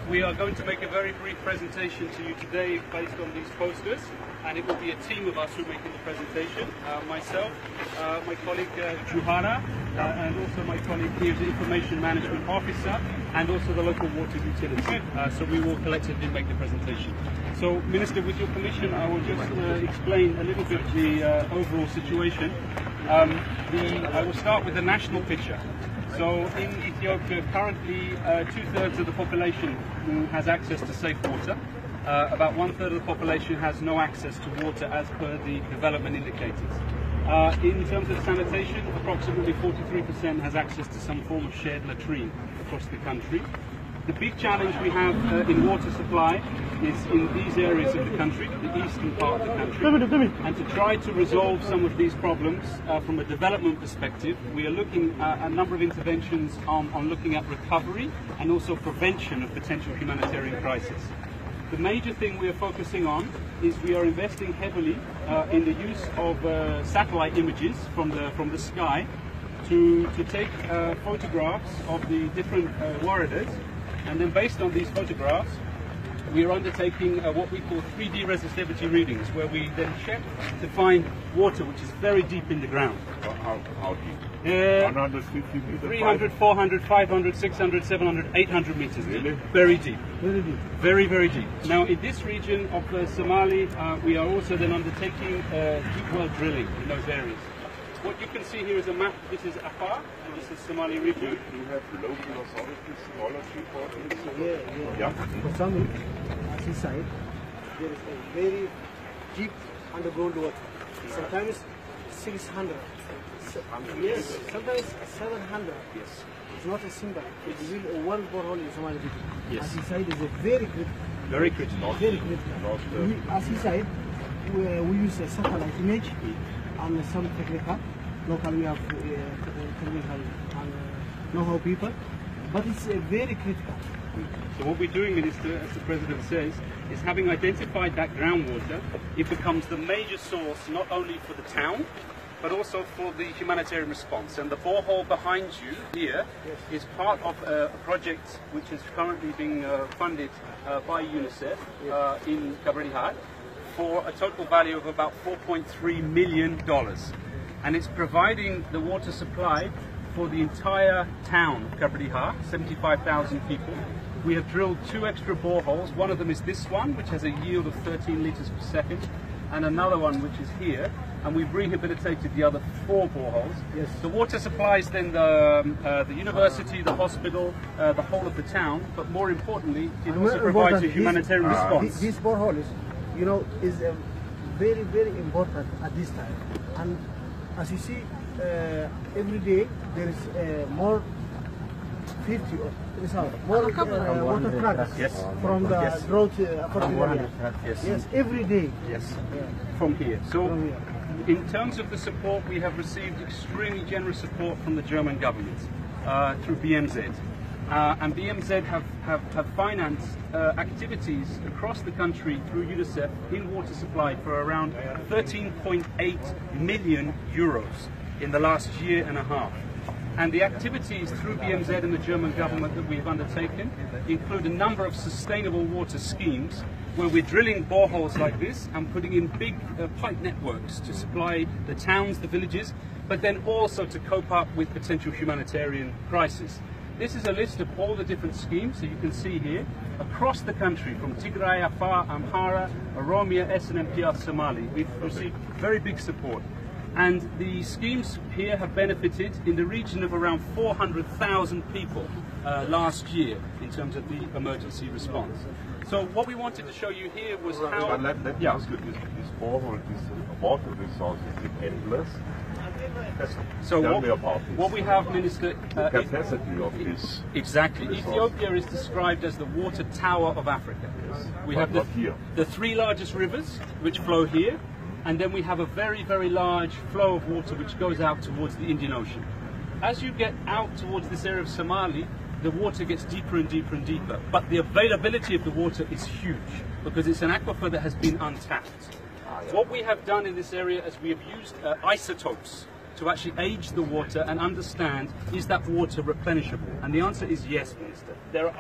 We are going to make a very brief presentation to you today based on these posters, and it will be a team of us who are making the presentation. Myself, my colleague Juhara, and also my colleague here, the Information Management Officer, and also the local water utility. So we will collectively make the presentation. So, Minister, with your permission, I will just explain a little bit the overall situation. I will start with the national picture. So in Ethiopia, currently 2/3 of the population has access to safe water. About 1/3 of the population has no access to water as per the development indicators. In terms of sanitation, approximately 43% has access to some form of shared latrine across the country. The big challenge we have in water supply is in these areas of the country, the eastern part of the country. And to try to resolve some of these problems from a development perspective, we are looking at a number of interventions on looking at recovery and also prevention of potential humanitarian crisis. The major thing we are focusing on is we are investing heavily in the use of satellite images from the sky to take photographs of the different waradas. And then based on these photographs, we are undertaking what we call 3D resistivity readings, where we then check to find water which is very deep in the ground. How deep? 150 meters? 300, 400, 500, 600, 700, 800 meters deep. Really? Very deep. Very deep. Very, very deep. Now, in this region of Somali, we are also then undertaking deep well drilling in those areas. What you can see here is a map. This is Afar, and this is Somali region. You have local authorities, knowledge reporters? Yeah. For some, as he said, there is a very deep underground water. Sometimes 600. Yes, sometimes 700. Yes. It's not a single. It's really one borehole in Somali region. Yes. As he said, it's a very critical. Very critical. Very critical. As he said, we use a satellite image and some technical. Locally we have technical and know-how people, but it's very critical. So what we're doing, Minister, as the President says, is having identified that groundwater, it becomes the major source not only for the town, but also for the humanitarian response. And the borehole behind you here is part of a project which is currently being funded by UNICEF in Kabrihar for a total value of about $4.3 million. And it's providing the water supply for the entire town of Kabrihar, 75,000 people. We have drilled 2 extra boreholes. One of them is this one, which has a yield of 13 litres per second, and another one which is here. And we've rehabilitated the other 4 boreholes. Yes. The water supplies then the university, the hospital, the whole of the town, but more importantly, it also provides a humanitarian response. This borehole is, is very, very important at this time. And as you see, every day there is more 50 or more water trucks from the drought affected area. Yes, every day. Yes, from here. So, in terms of the support, we have received extremely generous support from the German government through BMZ. And BMZ have financed activities across the country through UNICEF in water supply for around 13.8 million euros in the last year and a half. And the activities through BMZ and the German government that we have undertaken include a number of sustainable water schemes where we're drilling boreholes like this and putting in big pipe networks to supply the towns, the villages, but then also to cope up with potential humanitarian crisis. This is a list of all the different schemes, so you can see here, across the country, from Tigray, Afar, Amhara, Oromia, SNMPR, Somali. We've received very big support. And the schemes here have benefited in the region of around 400,000 people last year in terms of the emergency response. So what we wanted to show you here was how... Let me ask you, this borehole, this water resource, is it endless? So what we have, Minister... the capacity of this... Exactly. resource. Ethiopia is described as the water tower of Africa. Yes. We have the 3 largest rivers which flow here, and then we have a very, very large flow of water which goes out towards the Indian Ocean. As you get out towards this area of Somali, the water gets deeper and deeper and deeper, but the availability of the water is huge because it's an aquifer that has been untapped. What we have done in this area is we have used isotopes to actually age the water and understand, is that water replenishable? And the answer is yes, Minister. There's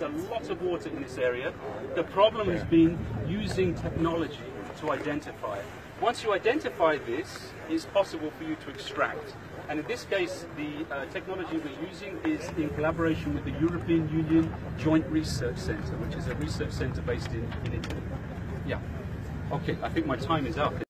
a lot of water in this area. The problem has been using technology to identify it. Once you identify this, it's possible for you to extract. And in this case, the technology we're using is in collaboration with the European Union Joint Research Centre, which is a research centre based in Italy. Yeah. Okay, I think my time is up.